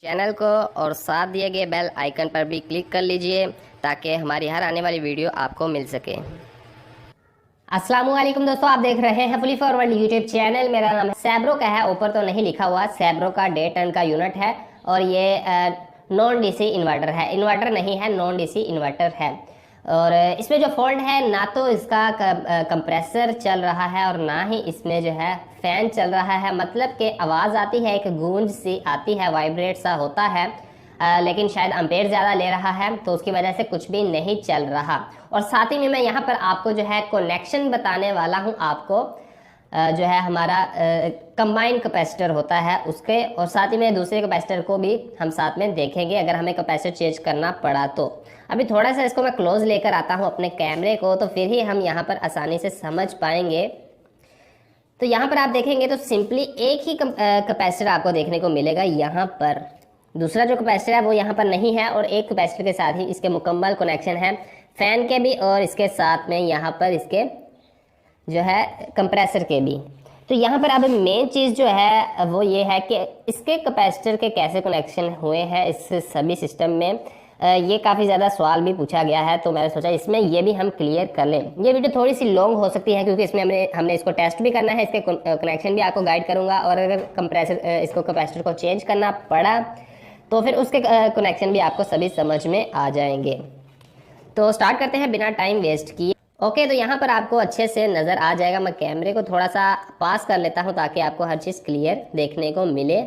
Channel को और साथ दिए गए बेल आइकन पर भी क्लिक कर लीजिए ताकि हमारी हर आने वाली वीडियो आपको मिल सके। अस्सलामुअलैकुम दोस्तों, आप देख रहे हैं फुली फॉरवर्ड यूट्यूब चैनल। मेरा नाम है सैब्रो का है, ऊपर तो नहीं लिखा हुआ। सैब्रो का 1.5 टन का यूनिट है और ये नॉन डीसी इन्वर्टर है। इन्वर्टर नहीं है, नॉन डीसी इन्वर्टर है। और इसमें जो फॉल्ट है, ना तो इसका कंप्रेसर चल रहा है और ना ही इसमें जो है फैन चल रहा है। मतलब कि आवाज़ आती है, एक गूंज सी आती है, वाइब्रेट सा होता है, लेकिन शायद अम्पेयर ज़्यादा ले रहा है तो उसकी वजह से कुछ भी नहीं चल रहा। और साथ ही में मैं यहाँ पर आपको जो है कनेक्शन बताने वाला हूँ आपको, जो है हमारा कंबाइंड कैपेसिटर होता है उसके, और साथ ही में दूसरे कैपेसिटर को भी हम साथ में देखेंगे अगर हमें कैपेसिटर चेंज करना पड़ा तो। अभी थोड़ा सा इसको मैं क्लोज लेकर आता हूँ अपने कैमरे को, तो फिर ही हम यहाँ पर आसानी से समझ पाएंगे। तो यहाँ पर आप देखेंगे तो सिंपली एक ही कैपेसिटर आपको देखने को मिलेगा यहाँ पर। दूसरा जो कैपेसिटर है वो यहाँ पर नहीं है, और एक कैपेसिटर के साथ ही इसके मुकम्मल कनेक्शन है फैन के भी और इसके साथ में यहाँ पर इसके जो है कंप्रेसर के भी। तो यहाँ पर अब मेन चीज़ जो है वो ये है कि इसके कैपेसिटर के कैसे कनेक्शन हुए हैं इस सभी सिस्टम में। ये काफ़ी ज़्यादा सवाल भी पूछा गया है, तो मैंने सोचा इसमें ये भी हम क्लियर कर लें। ये वीडियो थोड़ी सी लॉन्ग हो सकती है क्योंकि इसमें हमने इसको टेस्ट भी करना है, इसके कनेक्शन भी आपको गाइड करूँगा, और अगर कंप्रेसर इसको कैपेसिटर को चेंज करना पड़ा तो फिर उसके कनेक्शन भी आपको सभी समझ में आ जाएंगे। तो स्टार्ट करते हैं बिना टाइम वेस्ट किए। ओके, तो यहाँ पर आपको अच्छे से नज़र आ जाएगा। मैं कैमरे को थोड़ा सा पास कर लेता हूँ ताकि आपको हर चीज़ क्लियर देखने को मिले।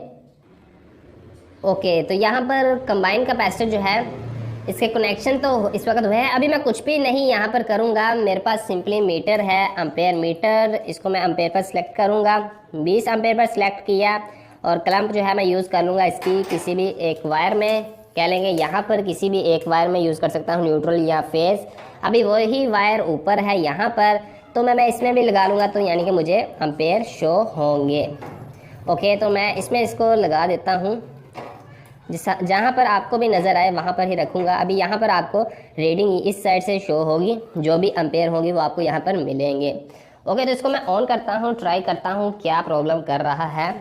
ओके, तो यहाँ पर कंबाइन कैपेसिटर जो है इसके कनेक्शन तो इस वक्त हुए हैं। अभी मैं कुछ भी नहीं यहाँ पर करूँगा, मेरे पास सिंपली मीटर है, अम्पेयर मीटर। इसको मैं अम्पेयर पर सिलेक्ट करूँगा, 20 अम्पेयर पर सिलेक्ट किया, और क्लैंप जो है मैं यूज़ कर लूँगा इसकी किसी भी एक वायर में, कह लेंगे यहाँ पर किसी भी एक वायर में यूज़ कर सकता हूँ, न्यूट्रल या फेस। अभी वही वायर ऊपर है यहाँ पर, तो मैं इसमें भी लगा लूँगा, तो यानी कि मुझे अम्पेयर शो होंगे। ओके, तो मैं इसमें इसको लगा देता हूँ, जहाँ पर आपको भी नज़र आए वहाँ पर ही रखूँगा। अभी यहाँ पर आपको रीडिंग इस साइड से शो होगी, जो भी अम्पेयर होगी वो आपको यहाँ पर मिलेंगे। ओके, तो इसको मैं ऑन करता हूँ, ट्राई करता हूँ क्या प्रॉब्लम कर रहा है।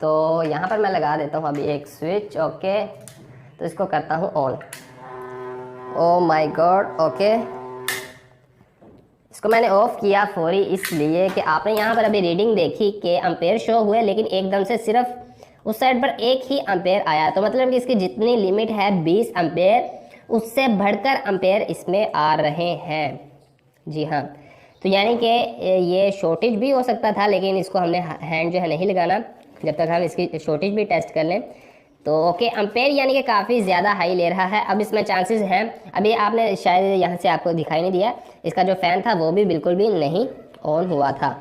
तो यहाँ पर मैं लगा देता हूँ अभी एक स्विच। ओके, तो इसको करता हूँ on. Oh my God, okay, इसको मैंने ऑफ किया फौरी इसलिए कि आपने यहाँ पर अभी रीडिंग देखी कि अम्पेयर शो हुए, लेकिन एकदम से सिर्फ उस साइड पर एक ही अम्पेयर आया। तो मतलब कि इसकी जितनी लिमिट है 20 अम्पेयर, उससे बढ़कर अम्पेयर इसमें आ रहे हैं। जी हाँ, तो यानी कि ये शॉर्टेज भी हो सकता था, लेकिन इसको हमने हैंड जो है नहीं लगाना जब तक हम इसकी शॉर्टेज भी टेस्ट कर लें। तो ओके, अम्पेयर यानी कि काफ़ी ज़्यादा हाई ले रहा है। अब इसमें चांसेस हैं, अभी आपने शायद यहाँ से आपको दिखाई नहीं दिया, इसका जो फ़ैन था वो भी बिल्कुल भी नहीं ऑन हुआ था।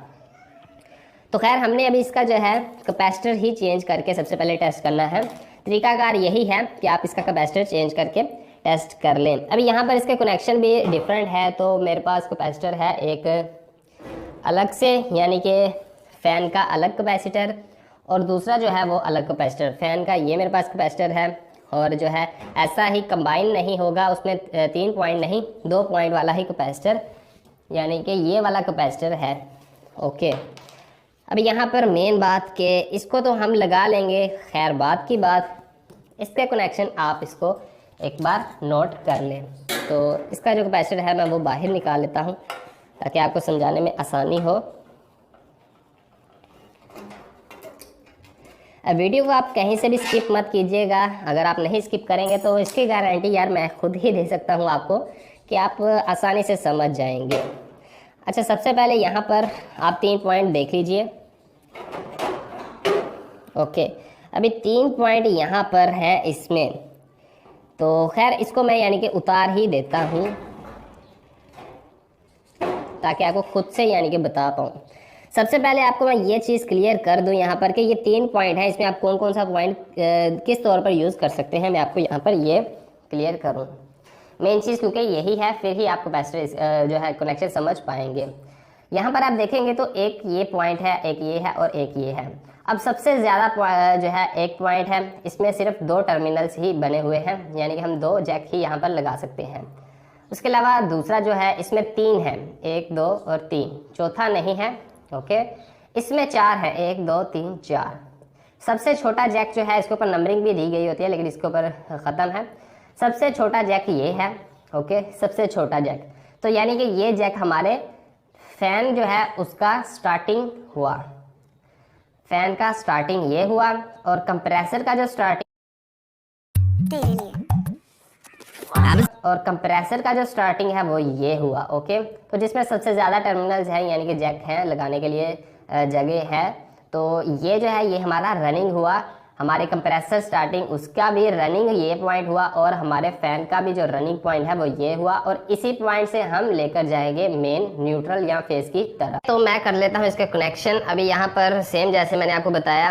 तो खैर, हमने अभी इसका जो है कैपेसिटर ही चेंज करके सबसे पहले टेस्ट करना है। तरीकाकार यही है कि आप इसका कैपेसिटर चेंज करके टेस्ट कर लें। अभी यहाँ पर इसके कनेक्शन भी डिफरेंट है, तो मेरे पास कैपेसिटर है एक अलग से, यानी कि फ़ैन का अलग कैपेसिटर, और दूसरा जो है वो अलग कैपेसिटर फ़ैन का। ये मेरे पास कैपेसिटर है, और जो है ऐसा ही कंबाइन नहीं होगा, उसमें 3 पॉइंट नहीं 2 पॉइंट वाला ही कैपेसिटर, यानी कि ये वाला कैपेसिटर है। ओके, अभी यहाँ पर मेन बात के इसको तो हम लगा लेंगे, खैर बात की बात, इसके कनेक्शन आप इसको एक बार नोट कर लें। तो इसका जो कैपेसिटर है मैं वो बाहर निकाल लेता हूँ ताकि आपको समझाने में आसानी हो। वीडियो को आप कहीं से भी स्किप मत कीजिएगा, अगर आप नहीं स्किप करेंगे तो इसकी गारंटी यार मैं खुद ही दे सकता हूँ आपको कि आप आसानी से समझ जाएंगे। अच्छा, सबसे पहले यहाँ पर आप 3 पॉइंट देख लीजिए। ओके, अभी 3 पॉइंट यहाँ पर है इसमें, तो खैर इसको मैं यानी कि उतार ही देता हूँ ताकि आपको खुद से यानी कि बता पाऊँ। सबसे पहले आपको मैं ये चीज़ क्लियर कर दूं यहाँ पर कि ये 3 पॉइंट है, इसमें आप कौन कौन सा पॉइंट किस तौर पर यूज़ कर सकते हैं, मैं आपको यहाँ पर ये क्लियर करूँ मेन चीज़, क्योंकि यही है, फिर ही आप कैपेसिटर जो है कनेक्शन समझ पाएंगे। यहाँ पर आप देखेंगे तो एक ये पॉइंट है, एक ये है और एक ये है। अब सबसे ज़्यादा जो है एक पॉइंट है, इसमें सिर्फ 2 टर्मिनल्स ही बने हुए हैं, यानी कि हम 2 जैक ही यहाँ पर लगा सकते हैं। उसके अलावा दूसरा जो है इसमें 3 है, 1 2 और 3, चौथा नहीं है। ओके, इसमें 4 है, 1 2 3 4, सबसे छोटा जैक जो है, इसके ऊपर नंबरिंग भी दी गई होती है लेकिन इसके ऊपर ख़त्म है। सबसे छोटा जैक ये है, ओके, सबसे छोटा जैक। तो यानी कि ये जैक हमारे फैन जो है उसका स्टार्टिंग हुआ, फैन का स्टार्टिंग ये हुआ, और कंप्रेसर का जो स्टार्टिंग है वो ये हुआ, ओके। तो जिसमें सबसे ज़्यादा टर्मिनल्स हैं यानी कि जैक हैं लगाने के लिए जगह है, तो ये जो है ये हमारा रनिंग हुआ। हमारे कंप्रेसर स्टार्टिंग उसका भी रनिंग ये पॉइंट हुआ, और हमारे फैन का भी जो रनिंग पॉइंट है वो ये हुआ, और इसी पॉइंट से हम लेकर जाएंगे मेन न्यूट्रल या फेस की तरफ। तो मैं कर लेता हूँ इसके कनेक्शन। अभी यहाँ पर सेम जैसे मैंने आपको बताया,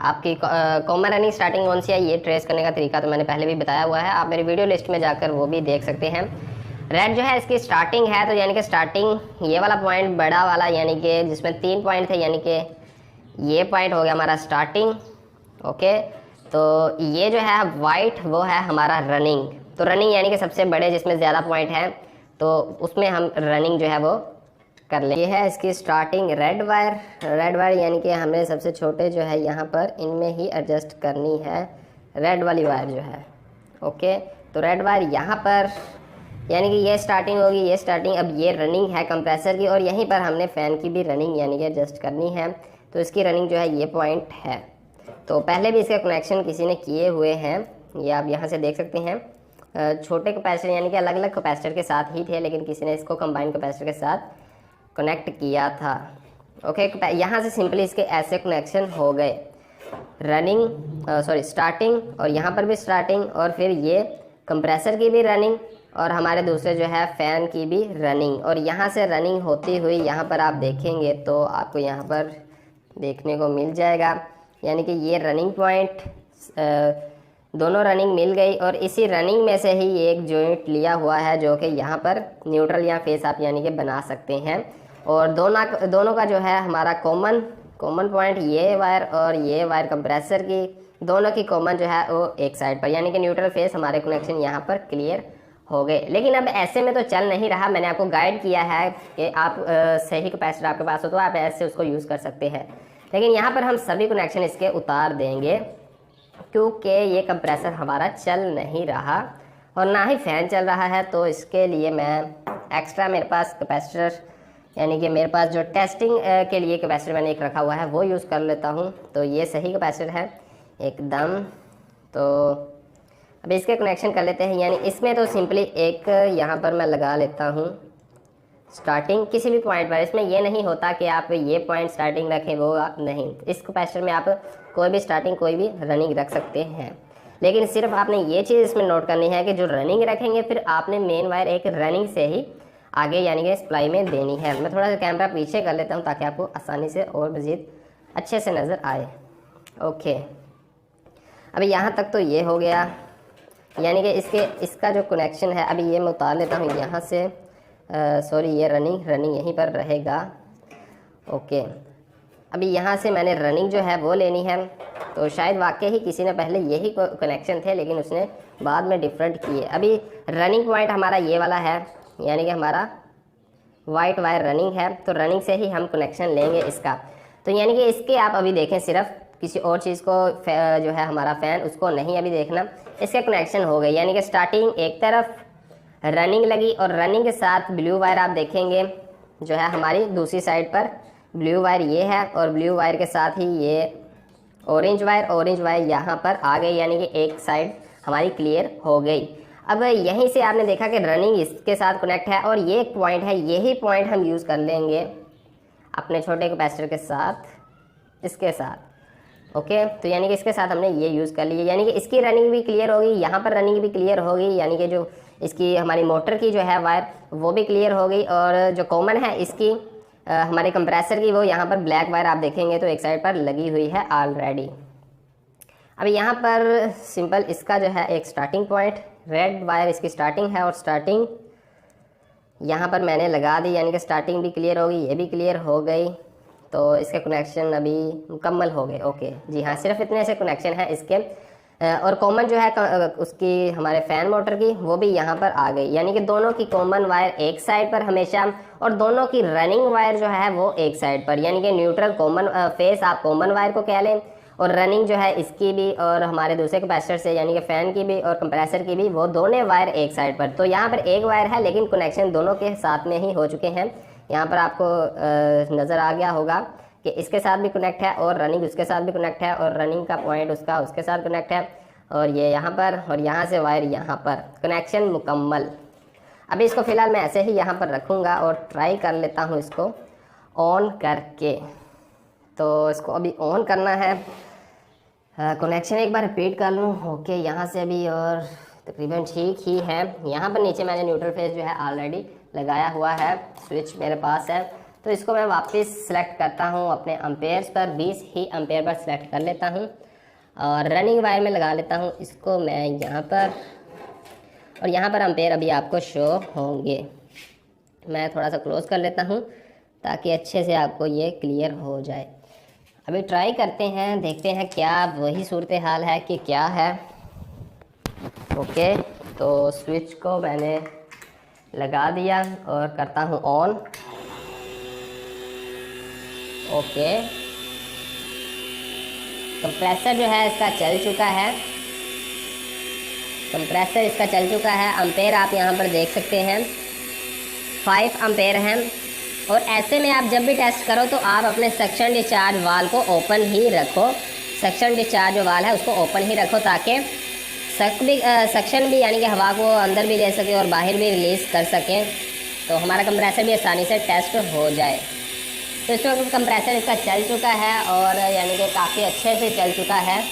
आपकी कॉमन रनिंग स्टार्टिंग कौन सी है ये ट्रेस करने का तरीका तो मैंने पहले भी बताया हुआ है, आप मेरी वीडियो लिस्ट में जाकर वो भी देख सकते हैं। रेड जो है इसकी स्टार्टिंग है, तो यानी कि स्टार्टिंग ये वाला पॉइंट बड़ा वाला, यानी कि जिसमें 3 पॉइंट थे, यानी कि ये पॉइंट हो गया हमारा स्टार्टिंग, ओके। तो ये जो है वाइट वो है हमारा रनिंग। तो रनिंग यानी कि सबसे बड़े जिसमें ज़्यादा पॉइंट है, तो उसमें हम रनिंग जो है वो कर ले। ये है इसकी starting red wire. Red wire यानी कि हमें सबसे छोटे जो है यहाँ पर इनमें ही एडजस्ट करनी है रेड वाली वायर जो है, ओके। तो रेड वायर यहाँ पर यानी कि ये स्टार्टिंग होगी, ये स्टार्टिंग। अब ये रनिंग है कंप्रेसर की, और यहीं पर हमने फ़ैन की भी रनिंग यानी कि एडजस्ट करनी है। तो इसकी रनिंग जो है ये पॉइंट है। तो पहले भी इसके कनेक्शन किसी ने किए हुए हैं, ये आप यहाँ से देख सकते हैं। छोटे कैपेसिटर यानी कि अलग अलग कैपेसिटर के साथ ही थे, लेकिन किसी ने इसको कंबाइन कैपेसिटर के साथ कनेक्ट किया था, ओके। यहाँ से सिंपली इसके ऐसे कनेक्शन हो गए, रनिंग स्टार्टिंग, और यहाँ पर भी स्टार्टिंग, और फिर ये कंप्रेसर की भी रनिंग, और हमारे दूसरे जो है फ़ैन की भी रनिंग। और यहाँ से रनिंग होती हुई यहाँ पर आप देखेंगे तो आपको यहाँ पर देखने को मिल जाएगा, यानी कि ये रनिंग पॉइंट दोनों रनिंग मिल गई, और इसी रनिंग में से ही एक जॉइंट लिया हुआ है जो कि यहाँ पर न्यूट्रल या फेस आप यानी कि बना सकते हैं। और दोनों का जो है हमारा कॉमन पॉइंट ये वायर और ये वायर कंप्रेसर की दोनों की कॉमन जो है वो एक साइड पर, यानी कि न्यूट्रल फेस हमारे कनेक्शन यहाँ पर क्लियर हो गए। लेकिन अब ऐसे में तो चल नहीं रहा, मैंने आपको गाइड किया है कि आप सही कैपेसिटर आपके पास हो तो आप ऐसे उसको यूज़ कर सकते हैं। लेकिन यहाँ पर हम सभी कनेक्शन इसके उतार देंगे, क्योंकि ये कंप्रेसर हमारा चल नहीं रहा और ना ही फ़ैन चल रहा है। तो इसके लिए मैं एक्स्ट्रा मेरे पास कैपेसिटर यानी कि मेरे पास जो टेस्टिंग के लिए कैपेसिटर मैंने एक रखा हुआ है वो यूज़ कर लेता हूँ। तो ये सही कैपेसिटर है एकदम। तो अभी इसके कनेक्शन कर लेते हैं, यानी इसमें तो सिंपली एक यहाँ पर मैं लगा लेता हूँ स्टार्टिंग किसी भी पॉइंट पर। इसमें ये नहीं होता कि आप ये पॉइंट स्टार्टिंग रखें, वो नहीं। इस कैपेसिटर में आप कोई भी स्टार्टिंग कोई भी रनिंग रख सकते हैं, लेकिन सिर्फ आपने ये चीज़ इसमें नोट करनी है कि जो रनिंग रखेंगे फिर आपने मेन वायर एक रनिंग से ही आगे यानी कि सप्लाई में देनी है। मैं थोड़ा सा कैमरा पीछे कर लेता हूँ ताकि आपको आसानी से और मज़ीद अच्छे से नज़र आए। ओके, अभी यहाँ तक तो ये हो गया, यानी कि इसका जो कनेक्शन है अभी ये मैं उतार लेता हूँ यहाँ से। सॉरी, ये रनिंग यहीं पर रहेगा। ओके, अभी यहाँ से मैंने रनिंग जो है वो लेनी है। तो शायद वाकई ही किसी ने पहले यही कनेक्शन थे लेकिन उसने बाद में डिफरेंट किए। अभी रनिंग पॉइंट हमारा ये वाला है, यानी कि हमारा वाइट वायर रनिंग है। तो रनिंग से ही हम कनेक्शन लेंगे इसका। तो यानी कि इसके आप अभी देखें, सिर्फ किसी और चीज़ को जो है हमारा फ़ैन उसको नहीं अभी देखना। इसके कनेक्शन हो गए, यानी कि स्टार्टिंग एक तरफ रनिंग लगी और रनिंग के साथ ब्लू वायर आप देखेंगे जो है हमारी दूसरी साइड पर ब्लू वायर ये है, और ब्लू वायर के साथ ही ये ऑरेंज वायर यहाँ पर आ गई, यानी कि एक साइड हमारी क्लियर हो गई। अब यहीं से आपने देखा कि रनिंग इसके साथ कनेक्ट है और ये एक पॉइंट है, यही पॉइंट हम यूज़ कर लेंगे अपने छोटे कैपेसिटर के साथ, इसके साथ। ओके, तो यानी कि इसके साथ हमने ये यूज़ कर लिया, यानी कि इसकी रनिंग भी क्लियर होगी, यहाँ पर रनिंग भी क्लियर होगी, यानी कि जो इसकी हमारी मोटर की जो है वायर वो भी क्लियर हो गई। और जो कॉमन है इसकी हमारे कंप्रेसर की, वो यहाँ पर ब्लैक वायर आप देखेंगे तो एक साइड पर लगी हुई है ऑलरेडी। अब यहाँ पर सिंपल इसका जो है एक स्टार्टिंग पॉइंट, रेड वायर इसकी स्टार्टिंग है और स्टार्टिंग यहाँ पर मैंने लगा दी, यानी कि स्टार्टिंग भी क्लियर होगी, ये भी क्लियर हो गई। तो इसके कनेक्शन अभी मुकम्मल हो गए। ओके जी हाँ, सिर्फ इतने से कनेक्शन है इसके। और कॉमन जो है उसकी हमारे फ़ैन मोटर की वो भी यहाँ पर आ गई, यानी कि दोनों की कॉमन वायर एक साइड पर हमेशा, और दोनों की रनिंग वायर जो है वो एक साइड पर, यानी कि न्यूट्रल कॉमन फेस आप कॉमन वायर को कह लें, और रनिंग जो है इसकी भी और हमारे दूसरे कैपेसिटर से यानी कि फ़ैन की भी और कंप्रेसर की भी, वो दोनों वायर एक साइड पर। तो यहाँ पर एक वायर है लेकिन कनेक्शन दोनों के साथ में ही हो चुके हैं। यहाँ पर आपको नज़र आ गया होगा कि इसके साथ भी कनेक्ट है और रनिंग उसके साथ भी कनेक्ट है और रनिंग का पॉइंट उसके साथ कनेक्ट है, और ये यहाँ पर और यहाँ से वायर यहाँ पर, कनेक्शन मुकम्मल। अभी इसको फ़िलहाल मैं ऐसे ही यहाँ पर रखूँगा और ट्राई कर लेता हूँ इसको ऑन करके। तो इसको अभी ऑन करना है, कनेक्शन एक बार रिपीट कर लूँ। ओके, यहाँ से भी और तकरीबन ठीक ही है। यहाँ पर नीचे मैंने न्यूट्रल फेस जो है ऑलरेडी लगाया हुआ है, स्विच मेरे पास है। तो इसको मैं वापस सेलेक्ट करता हूँ अपने एम्पेयर्स पर, 20 ही एम्पेयर पर सेलेक्ट कर लेता हूँ और रनिंग वायर में लगा लेता हूँ इसको मैं यहाँ पर, और यहाँ पर एम्पेयर अभी आपको शो होंगे। मैं थोड़ा सा क्लोज कर लेता हूँ ताकि अच्छे से आपको ये क्लियर हो जाए। अभी ट्राई करते हैं, देखते हैं क्या वही सूरत हाल है कि क्या है। ओके, तो स्विच को मैंने लगा दिया और करता हूँ ऑन। ओके, कंप्रेसर जो है इसका चल चुका है, कंप्रेसर इसका चल चुका है। एम्पेयर आप यहाँ पर देख सकते हैं 5 एम्पेयर हैं। और ऐसे में आप जब भी टेस्ट करो तो आप अपने सक्शन डिस्चार्ज वाल को ओपन ही रखो। सक्शन डिस्चार्ज जो वाल है उसको ओपन ही रखो ताकि सक्शन भी यानी कि हवा को अंदर भी ले सके और बाहर भी रिलीज़ कर सकें, तो हमारा कंप्रेसर भी आसानी से टेस्ट हो जाए। तो इस वक्त कंप्रेसर इसका चल चुका है और यानी कि काफ़ी अच्छे से चल चुका है।